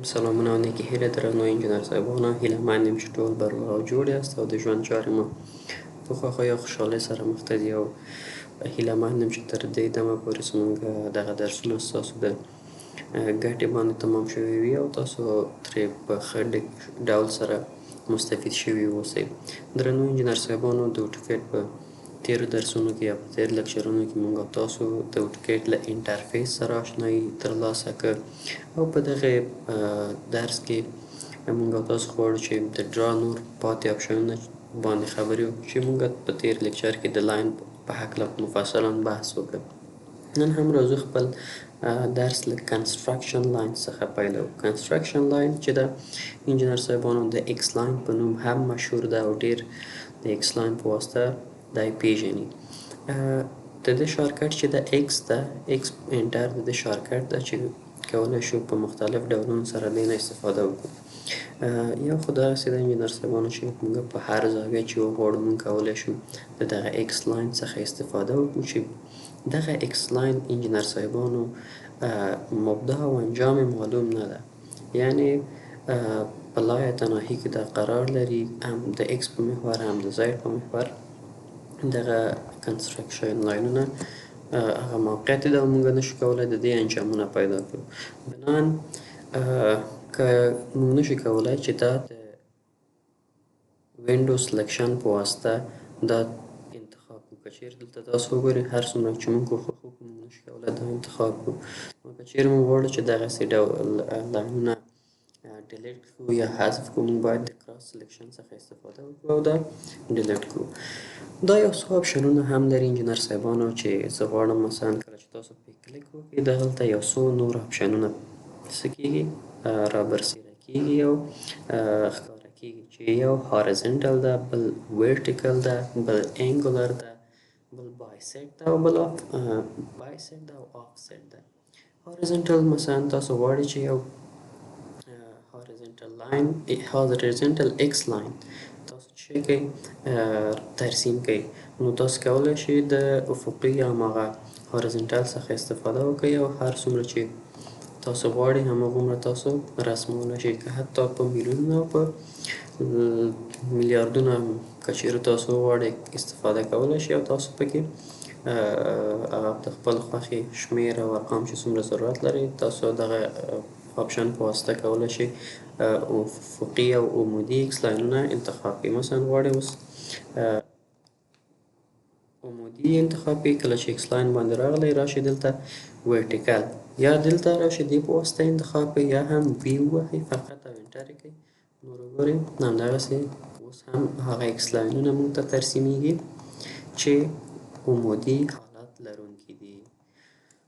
سلامونه او نیکې هیلې درنو انجینر صاحبانو هیله مند یم چې ټول بر او جوړ یاست او د ژوند چارې مو په خوښۍ او خوشحالۍ سره مخ ته ځي او هیله مند یم چې تر دې دمه پورې زموږ دغه درسونه ستاسو د ګټې باندې تمام شوي وي او تاسو ترې په ښه ډول سره مستفید شوي اوسئ. درنو انجینر صاحبانو د اوټوکیټ په تیرو درسونو کې یا په تیر لکچرونو کې موږ او تاسو د اوټوکیټ له انټرفیس سره آشنایي ترلاسه کړه او په دغه درس کې موږ او تاسو غواړو چې د ډرا نور پاتې آپشنونه باندې خبرې وکړو چې موږ په تیر لکچر کې د لاین په هکله مفصلا بحث وکړ. نن هم راځو خپل درس له کنسترکشن لاین څخه پیلوو. کنسترکشن لاین چې د انجینر صاحبانو د ایکس لاین په نوم هم مشهور ده او ډیر د ایکس لاین په واسطه دی پیژني. د دې شارټکټ چې د ایکس ده، ایکس انټر د دې شارټکټ ده چې کولی شو په مختلف ډولونو سره د نه استفاده وکړو. یو خو داسې ده انجینر صاحبانو چې موږ په هر زاویه چې وغواړو موږ کولی شو د دغه ایکس لاین څخه استفاده وکړو چې دغه ایکس لاین انجینر صاحبانو مبدا او انجام معلوم نه ده، یعنی په لایه تناهي کې دا قرار لري، هم د ایکس په محور هم د زید په محور. دغه کنسترکشن لاینونه هغه موقعیت ده او موږ نشو کولی د دې انجامونه پیدا کړو. بنان که موږ نشو کولی چې دا د وینډو سلیکشن په واسطه دا انتخاب کړو. که چیرې دلته تاسو وګورئ هر څومره چې موږ کوښښ وکړو موږ نشو کولی دا انتخاب کړو. نو که چیرې موږ غواړو چې دغسې ډول لاینونه ډیلیټ کړو یا حذف کړو موږ باید د کراس سلیکشن څخه استفاده وکړو او دا ډیلیټ کړو. دا یو څو آپشنونه هم لري انجینر صاحبانو چې زه غواړم مثلا کله چې تاسو پرې کلیک وکړئ دلته یو څو نور آپشنونه څه کېږي رابرسېره کېږي او ښکاره کېږي چې یو هارزنټل ده، بل ورټیکل ده، بل انګولر ده، بل بایسیټ ده او بل بایسیټ ده او آفسیټ ده. هارزنټل مثلا تاسو غواړئ چې یو هارزنټل ایکس لاین تاسو چې کوئ ترسیم کوئ نو تاسو کولی شئ د افقي هماغه هارزنټل څخه استفاده وکړئ او هر څومره چې تاسو غواړئ هماغومره تاسو رسمولی شئ، که حتی په میلیونونه او په میلیاردونه که چیرې تاسو وغواړئ استفاده کولی شئ او تاسو پکې د خپل خوښې شمېر او ارقام چې څومره ضرورت لرئ تاسو دغه آپشن په واسطه کولی شئ افقي او عمودي ایکس لاینونه انتخاب کړئ. مثلا غواړئ اوس عمودي انتخاب کړئ، کله چې ایکس لاین باندې راغلی راشئ دلته ورټیکل یا دلته راشئ دې په واسطه انتخاب کړئ یا هم وي ووهئ فقط او انټر یې کړئ. نور وګورئ همدغسې اوس هم هغه ایکس لاینونه موږ ته ترسیمیږي چې عمودي حالت لرونکي دي.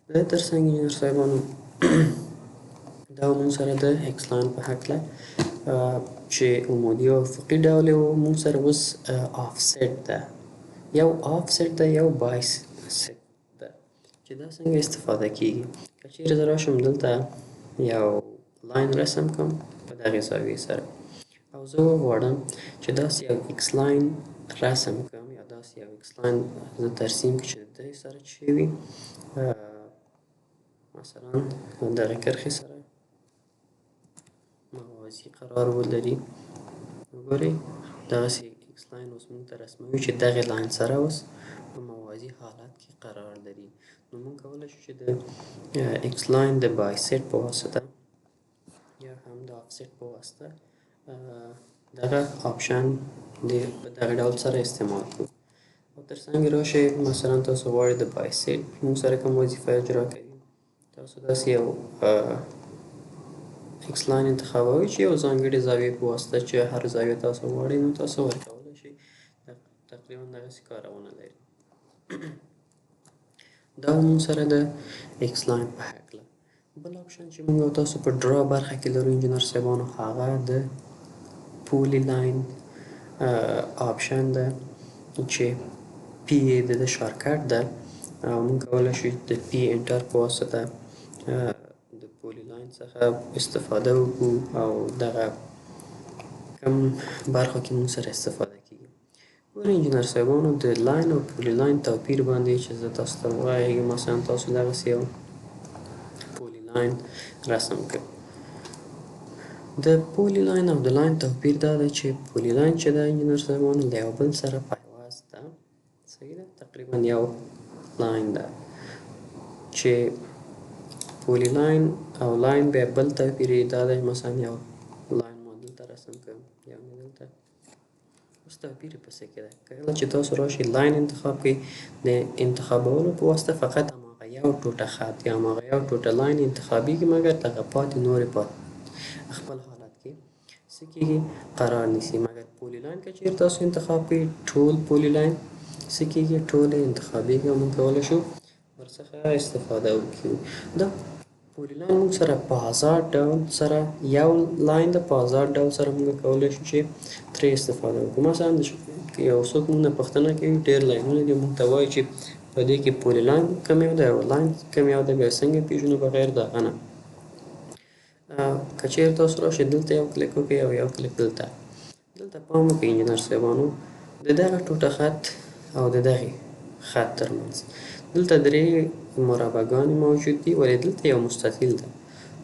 د دې تر څنګ انجینر صاحبانو دا موږ سره د ایکس لاین په هکله چې عمودي او افقي ډول یې موږ سره اوس آفسیټ ده، یو آفسیټ ده یو بایسیټ ده چې دا څنګه استفاده کېږي. که چیرې زه راشم دلته یو لاین رسم کړم په دغې زاویې سره او زه وغواړم چې داسې یو ایکس لاین رسم کړم یا داسې یو ایکس لاین زه ترسیم کړم چې د دې سره چې وي مثلا دغې کرښې سره موازي قرار ولري. وګورئ دغسې ایکس لاین اوس موږ ته رسموي چې دغې لاین سره اوس په موازي حالت کې قرار لري. نو موږ کولی شو چې د ایکس لاین د بایسیټ په واسطه یا هم د آفسیټ په واسطه دغه آپشن په دغه ډول سره استعمال کړو. او تر څنګ راشئ مثلا تاسو غواړئ د بایسیټ موږ سره کوم وظیفه اجرا کوي تاسو داسې یو ایکس لاین انتخابوئ چې یو ځانګړې زاویې په واسطه چې هر زاویه تاسو غواړئ نو تاسو ورکولی شئ. تقریبا دغسې کارونه لري. دا موږ سره د ایکس لاین په هکله. بل آپشن چې موږ او تاسو په ډرا برخه کې لرو انجینر صاحبانو هغه د پولي لاین آپشن ده چې پی یې د ده شارټکټ ده او موږ کولی شو د پی انټر په واسطه د پولي لاین څخه استفاده وکړو او دغه کم برخو کې موږ سره استفاده کېږي. ګورئ انجینر صاحبانو د لاین او پولي لاین توپیر باندې چې زه تاسو ته ووایږم مثلا تاسو دغسې یو پولي لاین رسم کړئ د پولي لاین او د لاین توپیر دا ده چې پولي لاین چې ده انجینر صاحبانو له یو بل سره پیوست ده، صحیح ده، تقریبا یو لاین ده چې پولي لاین او لاین بیا بل توپیر یې دا دی مثلا یو لاین ما دلته رسم کړم، یو مې دلته، اوس توپیر یې په څه کې دی؟ کله چې تاسو راشئ لاین انتخاب کړئ، د انتخابولو په واسطه فقط هماغه یو ټوټه خط یا هماغه یو ټوټه لاین انتخابېږي، مګر دغه پاتې نورې خپل حالت کې څه کېږي قرار نیسي. مګر پولي لاین که چېرې تاسو انتخاب کړئ ټول پولي لاین څه کېږي ټول یې انتخابېږي او موږ کولی شو ورڅخه استفاده وکړو. دا پولي لاین موږ سره په آزاد ډول سره یو لاین د په آزاد ډول سره موږ کولی شو چې ترې استفاده وکړو. مثلا یو څوک موږ نه پوښتنه کوي ډېر لاینونه دي، موږ ته وایي چې په دې کې پولي لاین کوم یو دی او لاین کوم یو دی، بیا څنګه پېژنو بغیر د هغه نه. که چېرې تاسو راشئ دلته یو کلیک وکړئ او یو کلیک دلته پام وکړئ انجینر صاحبانو د دغه ټوټه خط او د دغې خط ترمنځ دلته درې مربعګانې موجود دي، ولې دلته یو مستطیل ده.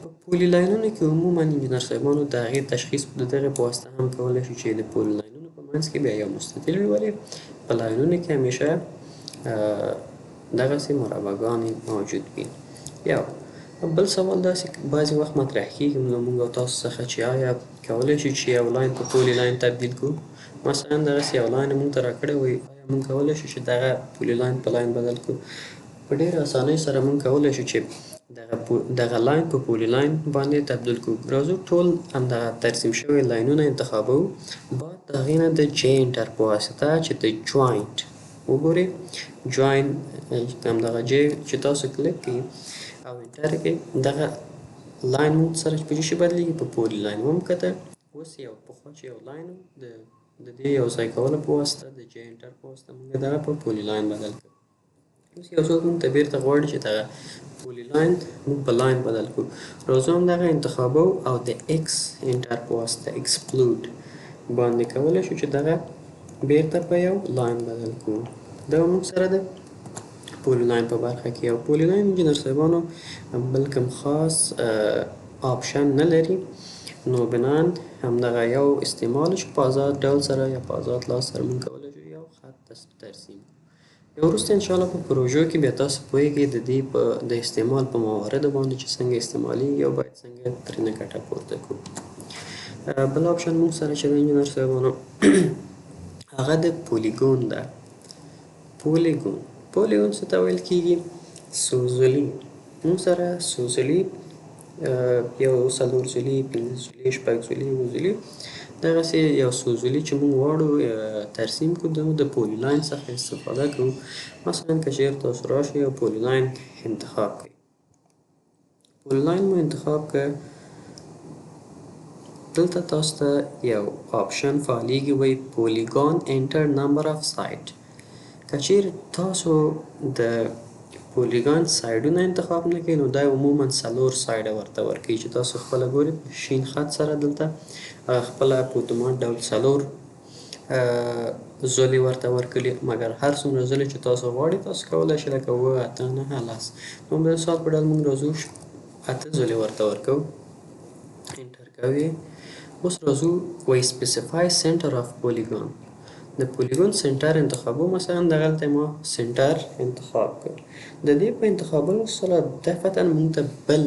په پولي لاینونو کې عموما انجینر صاحبانو د هغې تشخیص د دغې په واسطه هم کولی شو چې د پولي لاینونو په منځ کې بیا یو مستطیل وي، ولې په لاینونو کې همیشه دغسې مربعګانې موجود وي. یو بل سوال داسې بعضې وخت مطرح کېږي له موږ او تاسو څخه چې آیا کولی شو چې یو لاین په پولي لاین تبدیل کړو؟ مثلا دغسې یو لاین موږ ته راکړی وي، آیا موږ کولی شو چې دغه پولي لاین په لاین بدل کړو؟ په ډېره اسانۍ سره موږ کولی شو چې دغه لاین په پولي لاین باندې تبدیل کړو. راځو ټول همدغه ترسیم شوي لاینونه انتخابوو، بعد د هغې نه د جې انټر په واسطه چې د جوینټ وګورئ جوین همدغه جې چې تاسو کلیک کړئ او انټر کړئ دغه لاین موږ سره په څه شي بدلېږي په پولي لاین. وموږ اوس یو پخوا چې یو لاین د دې یو ځای کولو په واسطه د جې انټر په واسطه موږ دغه په پولي لاین بدل کړو. اوس یو څوک موږ ته بېرته غواړي چې دغه پولي لاین موږ په لاین بدل کړو، راځو همدغه انتخابو او د ایکس انټر په واسطه ایکسپلود باندې کولی شو چې دغه بېرته په یو لاین بدل کړو. دا موږ سره د پولي لاین په برخه کې. او پولي لاین انجینر صاحبانو بل کوم خاص آپشن نه لري، نو بناً همدغه یو استعمال چې په آزاد ډول سره یا په آزاد لاس سره موږ کولی شو یو خط ترسیم. بیا وروسته انشاءالله په پروژو کې بیا تاسو پوهیږئ د دې د استعمال په مواردو باندې چې څنګه استعمالیږي او باید څنګه ترېنه ګټه پورته کړو. بل آپشن موږ سره چې د انجینر صاحبانو هغه د پولیګون ده. پولیګون څه ته ویل کېږي؟ سوزلي. موږ سره سوزلي یو څلور ځلي، پنځه ځلي، شپږ ځلي، اووه ځلي دغسې یو سوزلي چې موږ غواړو ترسیم کړو د پولي لاین څخه استفاده کوو. مثلا که چېرې تاسو راشئ او پولي لاین انتخاب کړئ، پولي لاین مو انتخاب کړ، دلته تاسو ته یو آپشن فعالیږي وایي پولیګون انټر نمبر آف سایډ. که چېرې تاسو د پولیګون سایډونه انتخاب نه کړئ نو دا عموما څلور سایډه ورته ورکوي چې تاسو خپله ګورئ په شین خط سره دلته خپله په اتومات ډول څلور ځلې ورته ورکړي، مګر هر څومره ځلې چې تاسو غواړئ تاسو کولی شئ لکه اووه، اته، نهه، لس. نو د مثال په ډول موږ راځو اته ځلې ورته ورکوو، انټر کوو یې. اوس راځو وایي سپیسیفای سنټر آف پولیګون، د پولیګون سنټر انتخابو. مثلا دغلته ما سنټر انتخاب کړ، د دې په انتخابولو سره دفعتاً موږ ته بل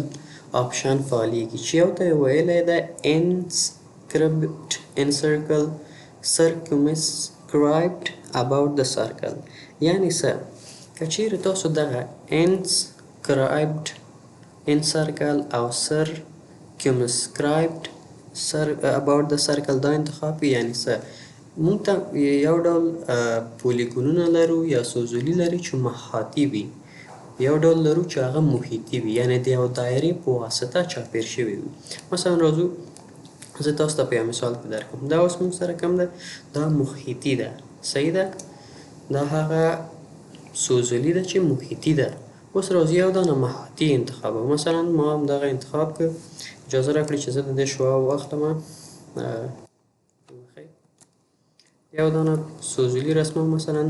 آپشن فعالیږي چې یو ته یې ویلی ده encircle circumscribed about the circle. یعنې څه؟ که چېرې تاسو دغه encircle او circumscribed about the circle دا انتخاب کړئ. یعنې څه؟ موږ ته یو ډول پولیګونونه لرو یا سوزلي لري چې محاطي وي، یو ډول لرو چې هغه محیطي وي، یعنې د یو دایرې په واسطه چاپېر شوي وي. مثلا راځو زه تاسو ته په یو مثال کې درکړم، دا اوس موږ سره کوم ده؟ دا محیطي ده، صحیح ده؟ دا هغه سوزلي ده چې محیطي ده. اوس راځو یو دانه محاطي انتخابوو. مثلا ما همدغه انتخاب کړ، اجازه راکړئ چې زه د دې شعاع واخلمه، یو دانه سوزلي رسموم، مثلا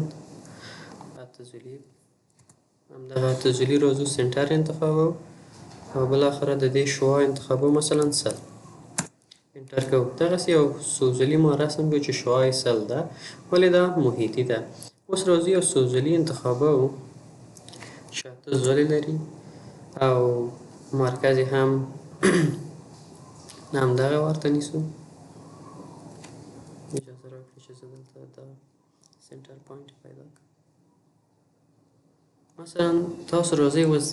اته ځلي، همدغه اته ځلي راځو سنټر انتخابوو او بالاخره د دې شعاع انتخابوو مثلا 100. انټر کوو. دغسې یو سوزلي ما رسم کړو چې شعاع 100 ده، ولې دا محیطي ده. اوس راځو یو سوزلي انتخابوو چې 8 زولې لري او مرکز یې هم همدغه ورته نیسو. اجازه راکړئ چې زه دلته دا سنټر پوینټ پیدا کړم. مثلا تاسو راځئ اوس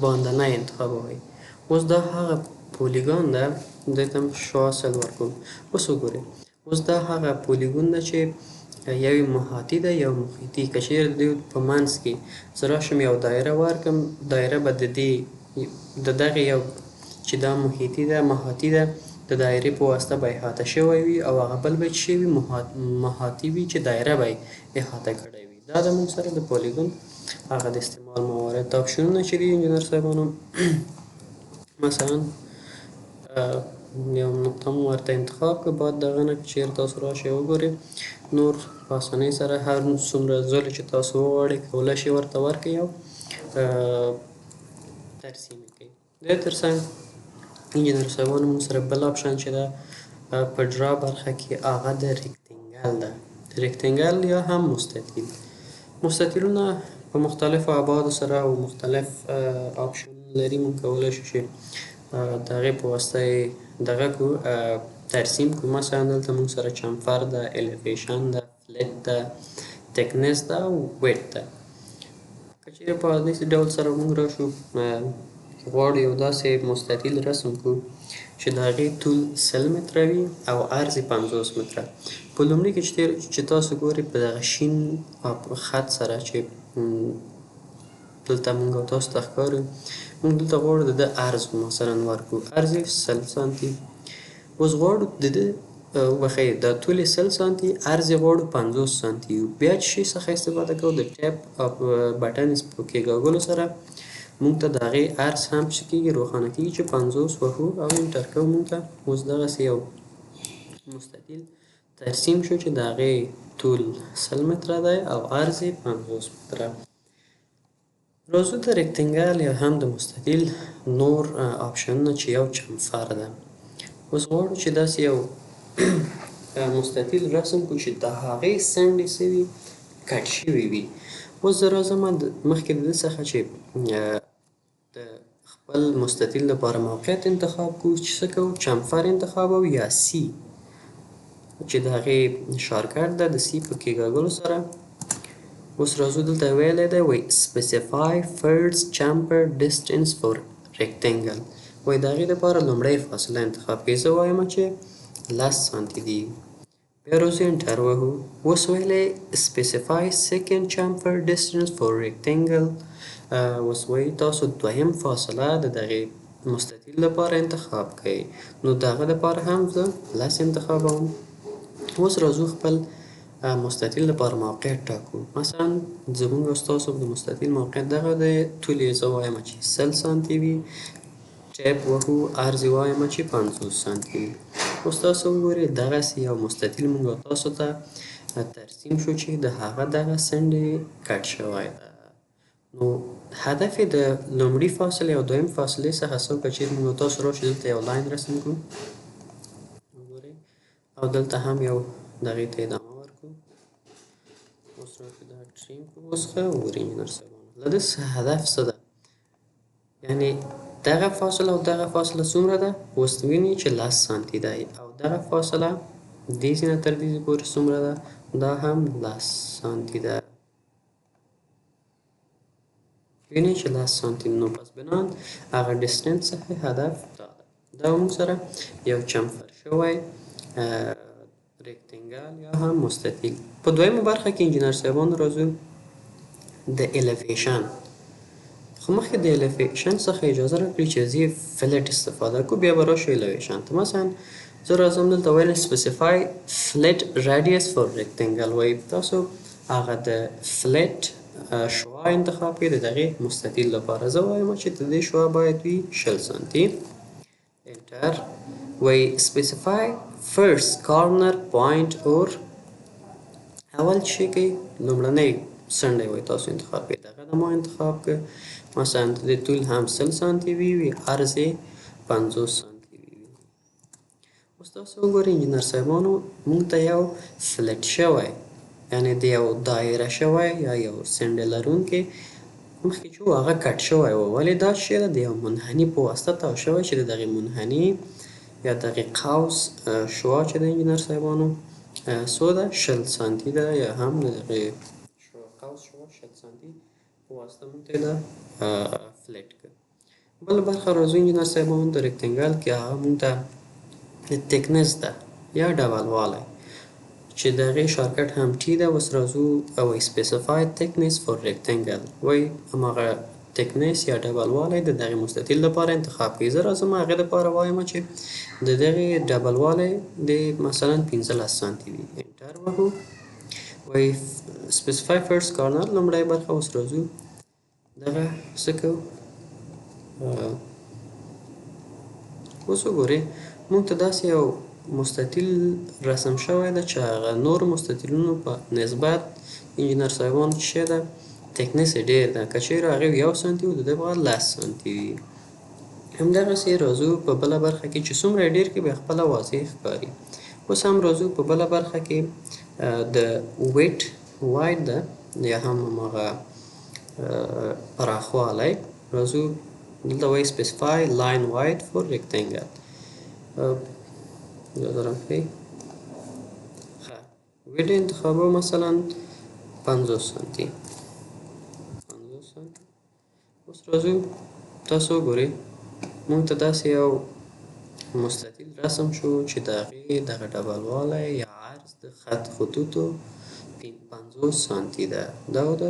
باندنی انتخابوئ. اوس دا هغه پولیګان ده، دې ته هم شعاع 100 ورکوم. اوس وګورئ، اوس دا هغه پولیګون ده چې یو یې محاطي ده یو محیطي. که چیرې د دوی په منځ کې زه راشم یو دایره ورکړم، دایره به د دغې یو چې دا محیطي ده محاطي ده د دایرې په واسطه به احاطه شوی وي، او هغه بل به چې شی وي محاطي وي چې دایره به یې احاطه کړی وي. دا زموږ سره د پولیګون هغه د استعمال موارد د اپشنونه چې دي انجینر صاحبانو. مثلا یو نقطه مو ورته انتخاب کړه، بعد دغه نه چیرې تاسو راشئ وګورئ، نور په اسانۍ سره هر څومره ځله چې تاسو وغواړئ کولی شئ ورته ورکړئ او ترسیم یې کړئ. د دې تر څنګ انجینر صاحبانو موږ سره بل اپشن چې ده په ډرا برخه کې هغه د ریکتینګل ده. ریکتینګل یا هم مستطیل. مستطیلونه په مختلفو ابعادو سره او مختلف اپشنونه لري. موږ کولی شو چې د هغې په واسطه یې دغه کړو ترسیم کړو. مثلا دلته موږ سره چمفر ده، الیویشن ده، فلټ ده، تکنس ده او ویډ ده. که چیرې په داسې ډول سره موږ راشو غواړو یو داسې مستطیل رسم کړو چې د هغې طول 100 متره وي او عرض یې 50 متره. په لومړي کې چې تاسو ګورئ په دغه شین خط سره چې دلته موږ او تاسو ته ښکاري، موږ دلته غواړو د ده عرض مثلا ورکړو. عرض یې 100 سانتي. اوس غواړو د ده وښیي دا طول یې 100 سانتي، عرض یې غواړو 50 سانتي وي. بیا چې شي څخه استفاده کوو د ټیپ بټن په کېکاږلو سره موږ ته د هغې عرض هم څه کېږي روښانه کېږي چې 50 وهو او انټر کوو. موږ ته اوس دغسې یو مستطیل ترسیم شو چې د هغې طول 100 متره دی او عرض یې 50 متره. راځو د ریکتینګل یا هم د مستطیل نور اپشنونه چې یو چمفر ده. اوس غواړو چې داسې یو مستطیل رسم کړو چې د هغې څنډې څه وي کټ شوي وي. اوس زه راځم مخکې د دې څخه چې د خپل مستطیل لپاره موقعیت انتخاب کړو چې څه کوو چمفر انتخابوو یا سی چې د هغې شارکټ ده د سی په کېکاږلو سره. اوس راځو دلته ویلی دی وایي specify first chamfer distance for rectangle. وایي د هغې دپاره لومړۍ فاصله انتخاب کړئ. زه وایم چې 10 سانتي دي. بیا راځو انټر وهو. اوس ویلی specify second chamfer distance for rectangle. اوس وایي تاسو دویم فاصله د دغې مستطیل لپاره انتخاب کړئ. نو د هغه دپاره هم زه 10 انتخابوم. اوس راځو خپل مستطیل لپاره موقعیت ټاکو. مثلا زموږ او ستاسو د مستطیل موقعیت دغه دی، طول یې زه وایم چې 100 سانتي وي، ټیپ وهو عرض یې وایم چې 50 سانتي وي. اوس تاسو وګورئ دغسې یو مستطیل موږ او تاسو ته ترسیم شو چې د هغه دغه څنډې کټ شوی ده. نو هدف یې د لومړي فاصلې او دویم فاصلې څخه څو که چیرې موږ او تاسو راشو دلته یو لاین رسم کړو وګورئ او دلته هم یو دغې ته ادامه ورکړو. اوس راشو دا ټریم کړو. اوس ښه وګورئ انجینر صاحبانو له دې هدف څه ده، یعنې دغه فاصله او دغه فاصله څومره ده؟ اوس وینئ چې 10 سانتي ده او دغه فاصله دې ځای نه تر دې ځای پورې څومره ده؟ دا هم 10 سانتي ده. وینئ چې 10 سانتي. نو پس بنان هغه ډسټنس څخه هدف دا ده. دا موږ سره یو چمفر شوی ریکتینګل یا هم مستطیل. په دویمه برخه کې انجینر صاحبانو راځو د الیویشن. خو مخکې د الیویشن څخه اجازه راکړئ چې زه فلټ استفاده کړو، بیا به راشو الیویشن ته. مثلا زه راځم دلته ویل specify flat radius for rectangle. وایي تاسو هغه د فلټ شعاع انتخاب کړئ د دغې مستطیل لپاره. زه وایم چې د دې شعاع باید وي 20 سانتي. انټر. وایي specify first corner point or اول شی کوي لومړنۍ څنډه وایي تاسو انتخاب کړئ. دغه د ما انتخاب کړ. مثلا د طول هم 100 سانتي وي، عرض یې 50 سانتي وي. اوس تاسو وګورئ انجینر صاحبانو موږ ته یو فلټ شوی یعنې د یو دایره شوی یا یو څنډې لرونکی مخکې چې و هغه کټ شوی و ولې دا شی د یو منحني په واسطه تاو شوی چې د دغې منحني یا دغې قوس شعاع چې د انجینر صاحبانو څو ده 60 سانتي ده یا هم د دغې قوس شعاع 60 سانتي په واسطه موږ ته دا فلټ کړ. بله برخه راځو انجینر صاحبانو د ریکټنګل کې هغه موږ ته تکنس ده یا ډبلوالی چې د هغې شارکټ هم ټي ده. اوس راځو وایي سپیسیفاید تکنس فور ریکټنګل وایي هماغه تکنس یا ډبلوالی د دغې مستطیل لپاره انتخاب کړئ. زه راځم هغې دپاره وایم چې د دغې ډبلوالی د مثلا 15 سانتي وي. انټر وهو وایي سپیسیفای فرست کارنر لومړی برخه. اوس راځو دغه څه کوو اوس وګورئ موږ ته داسې یو مستطیل رسم شوی ده چې هغه نورو مستطیلونو په نسبت انجینر صاحبانو چې شی ده تکنس یې ډېر ده. که چیرې هغې 1 سانتي و د ده به 10 سانتي وي. همدغسې راځو په بله برخه کې چې څومره یې ډېر کړي بیا خپله واضح ښکاري. اوس هم راځو په بله برخه کې د ویټ واید ده یا هم هماغه پراخوالی. راځو دلته وایي سپیسیفای لاین واید فور ریکټنګل دارم ښایي ویډ انتخابو مثلا 50 سانتي. اوس راځو تاسو وګورئ موږ ته داسې یو مستطیل رسم شو چې د هغې دغه ډبلوالی یا عرض د خطوطو 50 سانتي ده. دا و د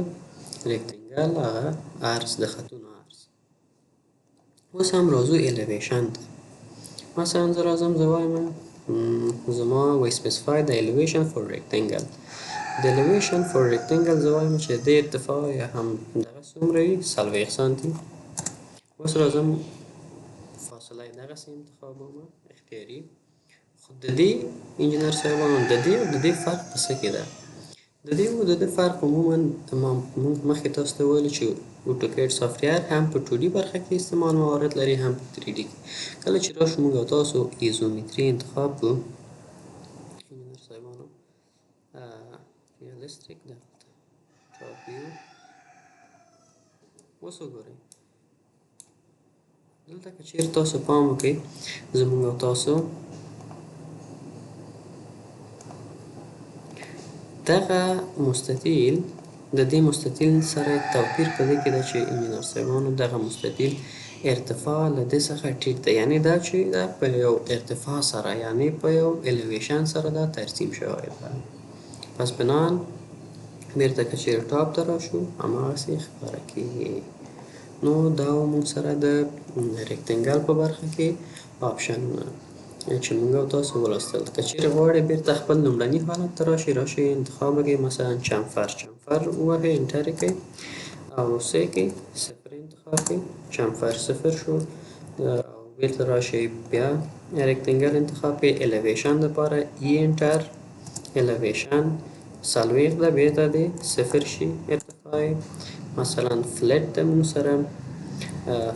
ریکټنګل هغه عرض د خطونو عرض. اوس هم راځو الیویشن ته. مثلا زه راځم زه وایم زما وایي سپیسیفای د الیویشن فور ریکټنګل. د الیویشن فور ریکټنګل زه وایم چې د ارتفاع یا هم دغه څومره وي 40 سانتي. اوس راځم فاصله یې دغسې انتخابوم اختیاري. خو د دې انجینر صاحبانو د دې او د دې فرق په څه کې ده؟ د دې او د ده فرق عموما موږ مخکې تاسو ته ویلو چې اوټوکیډ سافټویر هم په 2D برخه کې استعمال موارد لري هم په 3D کې. کله چې راشو موږ او تاسو ایزومتري انتخاب کړو انجینر صاحبانو ریالستیک دلته ټاپ ویو اوس وګورئ دلته که چیرې تاسو پام وکړئ زموږ او تاسو دغه مستطیل د دې مستطیل سره توپیر په دې کې ده چې انجینر صاحبانو دغه مستطیل ارتفاع له دې څخه ټیټ ده. یعنې دا چې دا په یو ارتفاع سره یعنې په یو الیویشن سره دا ترسیم شوی ده. پس بنان بیرته که چیرې ټاپ ته راشو هماغسې ښکاره کېږي. نو دا موږ سره د ریکټنګل په برخه کې آپشنونه چې موږ او تاسو ولوستل. که چیرې غواړئ بیرته خپل لومړني حالت ته راشئ انتخاب وکړئ مثلا چمفر ووهئ انټر یې کړئ او څه یې کړئ صفر انتخاب کړئ چمفر صفر شو او بیرته راشئ بیا ریکټنګل انتخاب کړئ. الیویشن دپاره ای انټر الیویشن 40 ده بیرته دې صفر شي ارتفاع مثلا فلټ ده موږ سره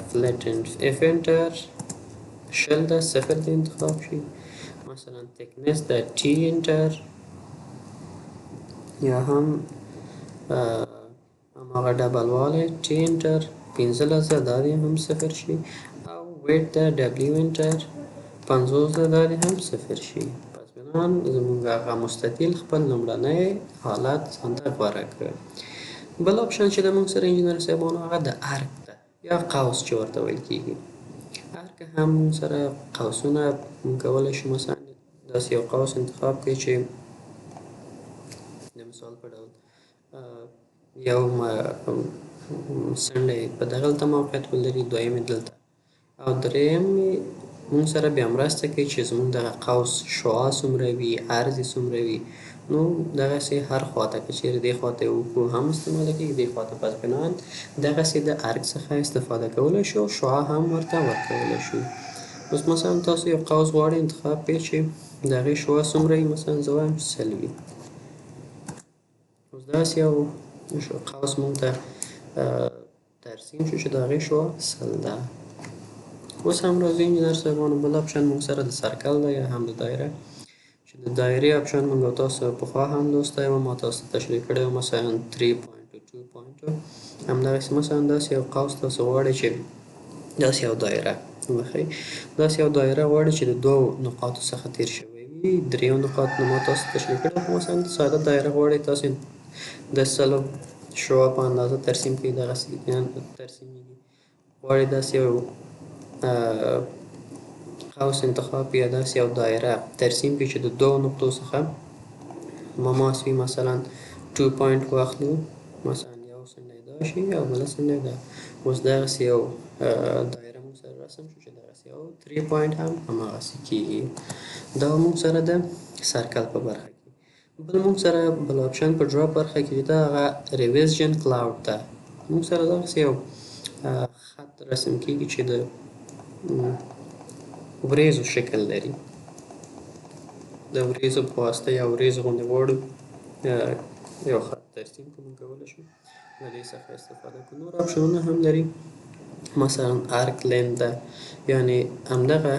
فلټ اف انټر 20 ده صفر دې انتخاب شي مثلا تکنس ده ټي انټر یا هم هماغه ډبلوالی ټي انټر 15 دا دې هم صفر شي او ویټ ده ډبلیو انټر 50 ده دا دې هم صفر شي. پس بنان زموږ هغه مستطیل خپل لومړنی حالت ځانته غوره کړ. بل آپشن چې د موږ سره انجینر صاحبانو هغه د ارک ده یا قوس چې ورته ویل کېږي. ارک هم موږ سره قوسونه موږ کولی شو مثلا داسې یو قوس انتخاب کړئ چې د مثال په ډول یو څنډه یې په دغلته موقعیت ولري دویم یې دلته او دریم موږ سره بیا مرسته کوي چې زموږ دغه قوس شعاع څومره وي عرض یې څومره وي. نو دغسې هر خواته که چیرې دې خواته یې وکړو هم استعماله کېږي دې خواته. پس بنان دغسې د ارک څخه استفاده کولی شو شعاع هم ورته ورکولی شو. اوس مثلا تاسو یو قوس غواړئ انتخاب کړئ چې د هغې شعاع څومره وي مثلا زه وایم 100 وي. اوس داسې یو قوس موږ ته ترسیم شو چې د هغې شعاع 100 ده. اوس هم راځي انجینر صاحبانو بل اپشن موږ سره د سرکل ده یا هم د دایره چې د دایرې اپشن موږ تاسو پخوا هم لوستی وم ما تاسو ته تشریح کړی وم مثلا 3.2 همدغسې مثلا داسې یو قوس تاسو غواړئ چې داسې یو دایره وښیي داسې یو دایره غواړئ چې د دوو نقاطو څخه تېر شوی وي دریو نقاطو نه ما تاسو ته تشریح کړی خو مثلا ساده دایره غواړئ تاسې د سلو شعاع په اندازه ترسیم کړئ دغسې ترسیمیږي غواړئ داسې یو قوس انتخاب کړئ یا داسې یو دایره ترسیم کړئ چې د دوو نقطو څخه مماس وي مثلا 2 پوینټ واخلو مثلا یو سنډی دا شي او بله سنډی دا اوس دغسې یو دایره موږ سره رسم شو چې دغسې یو 3 پوینټ هم هماغسې کېږي دا موږ سره د سرکل په برخه کې بل موږ سره بل اپشن په ډراپ برخه کې ده هغه ریویژن کلاوډ ده موږ سره دغسې یو خط رسم کېږي چې د وریځو شکل لري د وریځو په واسطه یا وریځو غوندې غواړو یو خط ترسیم کړو موږ کولی شو له دې څخه استفاده کړو نور اپشنونه هم لري مثلا ارک لین ده یعنې همدغه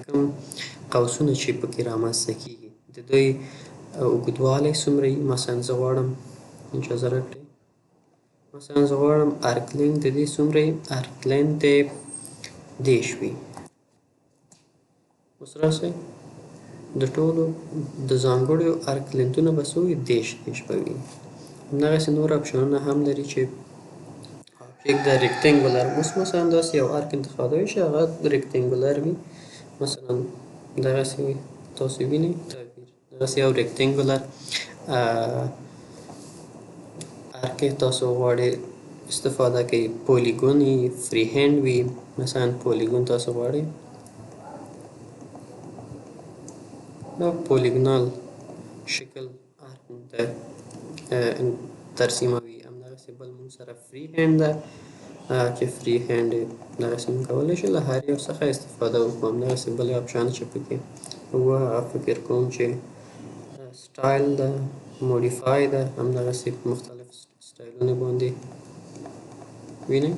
کوم قوسونه چې پکې رامنځته کېږي د دوی اوږدوالی څومره وي مثلا زه غواړم اجازه راکړئ مثلا زه غواړم ارک لین د دې څومره وي ارک لین د 10 وي اوس راسئ د ټولو د ځانګړو ارک لینتونه به څه وي 10 به وي همدغسې نور اپشنونه هم لري چې آبجکټ د ریکټینګولر اوس مثلا داسې یو ارک انتخابوي چې هغه ریکټینګولر وي مثلا دغسې وي تاسو وینئ دغسې یو ریکټینګولر ارک تاسو غواړئ استفاده کوئ پولیګون وي فری هینډ وي مثلا پولیګون تاسو غواړئ دا پولیګنال شکل ارک ته ترسیموي همدغسې بل موږ سره فری هینډ ده چې فری هینډ دغسې موږ کولی شو له هر یو څخه استفاده وکړو همدغسې بل اپشن چې پکې وه هغه فکر کوم چې سټایل ده موډیفای ده همدغسې مختلف سټایلونه باندې وینئ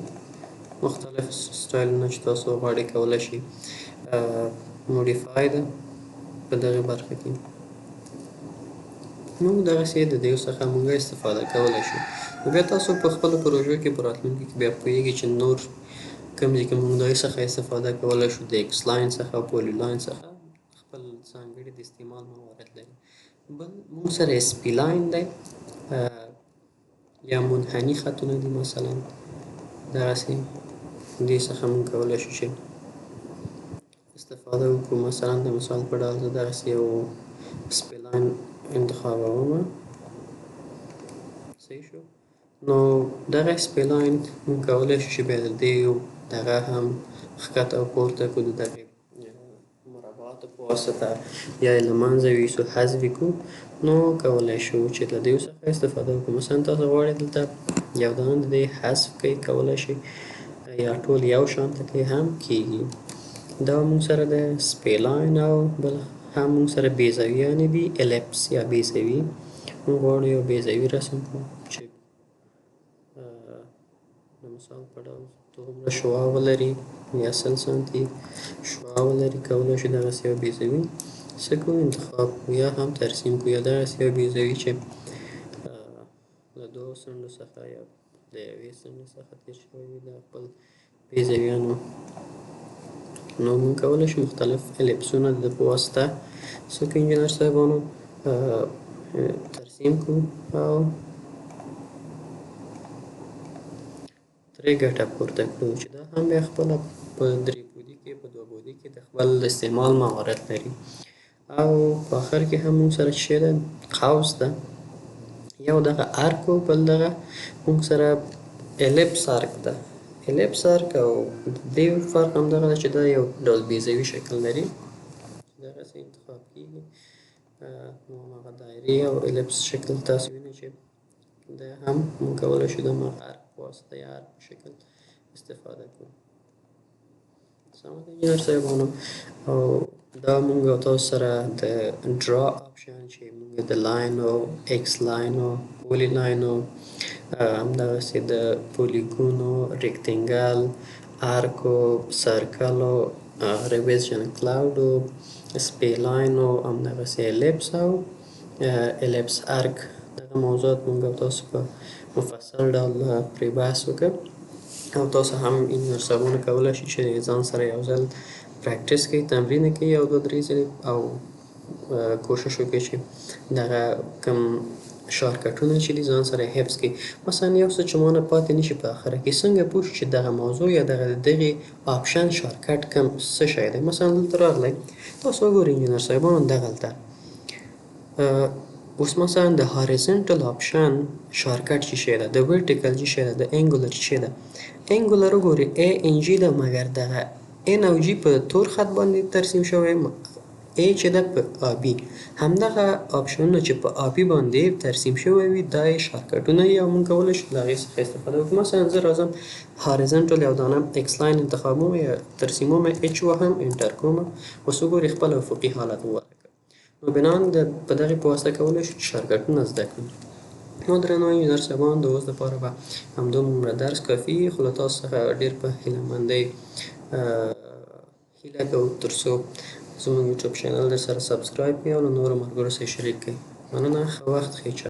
مختلف سټایلونه چې تاسو غواړئ کولی شئ موډیفای ده په دغه برخه کې موږ دغسې د دې څخه موږ استفاده کولی شو نو بیا تاسو په خپلو پروژو کې په راتلونکي کې بیا پوهیږئ چې نور کوم ځای کې موږ د هغې څخه استفاده کولی شو د ایکس لاین څخه او پولي لاین څخه خپل ځانګړي د استعمال موارد لري بل موږ سره اسپي لاین دی یا منحني خطونه دي مثلا دغسې دې څخه موږ کولی شو چې استفاده وکړو مثلا د مثال په ډول زه دغسې یو اسپي لاین انتخابومه صحیح شو نو دغه اسپي لاین موږ کولی شو چې بیا د دې دغه هم ښکته او پورته کړو د دغې مربعاتو په واسطه یا یې له منځه ویوسو حذف یې کړو نو کولی شو چې له دې څخه استفاده وکړو مثلا تاسو غواړئ دلته یو دانه د دې حذف کوئ کولی شئ یا ټول یو شانته کوئ هم کېږي دا موږ سره د سپی لاین او بل هم موږ سره بیضویانې دي الیپس یا بیضوي موږ غواړو یو بیضوي رسم کړو چې د مثال په ډول دومره شعاع ولري یا 100 سانتي شعاع ولري کولی شو دغسې یو بیضوي څه کړو انتخاب کړو یا هم ترسیم کړو یا دغسې یو بیضوي چې له دوو څنډو څخه یا د یوې څنډې څخه تېر شوی وي د خپل بیضویانو نو موږ کولی شو مختلف الیپسونه د په واسطه څه کړو انجینر صاحبانو ترسیم کړو او ترې ګټه پورته کړو چې دا هم بیا خپله په درې بعدي کې په دوه بعدي کې د خپل استعمال مهارت لري او په آخر کې هم موږ سره چې ده قوس ده یو دغه ارک و بل دغه موږ سره الیپس ارک ده الیپس ارک او د دې فرق همدغه ده چې دا یو ډول بیضوي شکل لري دغسې انتخاب کېږي نو هماغه دایرې او الیپس شکل تاسو وینئ چې دا هم موږ کولی شو د هماغه ارک په واسطه یا ارک په شکل استفاده کړو سمه ده انجینر صاحبانو او دا موږ او تاسو سره د ډرا اپشن چې موږ د لاین او ایکس لاین او پولي لاین او همدغسې د پولیګون او ریکټینګل ارک و سرکل و ریویژن کلاود و سپیلاین و همدغسې الیپس او الیپس ارک. دغه موضوعات موږ او تاسو په مفصل ډول پرې بحث وکړ او تاسو هم انجینر صاحبانو کولی شئ چې ځان سره یو ځل پریکټس کړئ، تمرین یې کړئ یو دوه درې ځلې او کوشش وکړئ چې دغه کوم شارټکټونه چې دي ځان سره حفظ کړئ. مثلا یو څه چې مانه پاتې نه شي په آخره کې څنګه پوه شو چې دغه موضوع یا دغې آپشن شارټکټ کوم څه شی دی. مثلا دلته راغلی تاسو وګورئ انجینر صاحبانو دغلته اوس مثلا د هاریزنټل آپشن شارټکټ چې شی ده، د ورټیکل چې شی ده، د انګولر چې شی ده. انګولر وګورئ ای ان جي ده مګر دغه ان او جي په تور خط باندې ترسیم شوی، ای چې ده په آبي. همدغه آپشنونه چې په آبي باندې ترسیم شوی وي دا یې شارټکټونه وي او موږ کولی شو له هغې څخه استفاده وکړو. مثلا زه راځم هاریزنټل یو دانه ایکس لاین انتخابوم یا ترسیموم، اچ وهم انټر کوم. اوس وګورئ خپل افقي حالت غوره کړ. نو بناً په دغې په واسطه کولی شو چې شارټکټونه زده کړو. نو درنو انجینر صاحبان د اوس دپاره به همدومره درس کافي وي، خو له تاسو څخه ډېر په هیله کوو تر څو زموږ یوټیوب چینل در سره سبسکرایب کړئ او له نورو ملګرو سره یې شریک کړئ. مننه، ښه وخت، ښې چا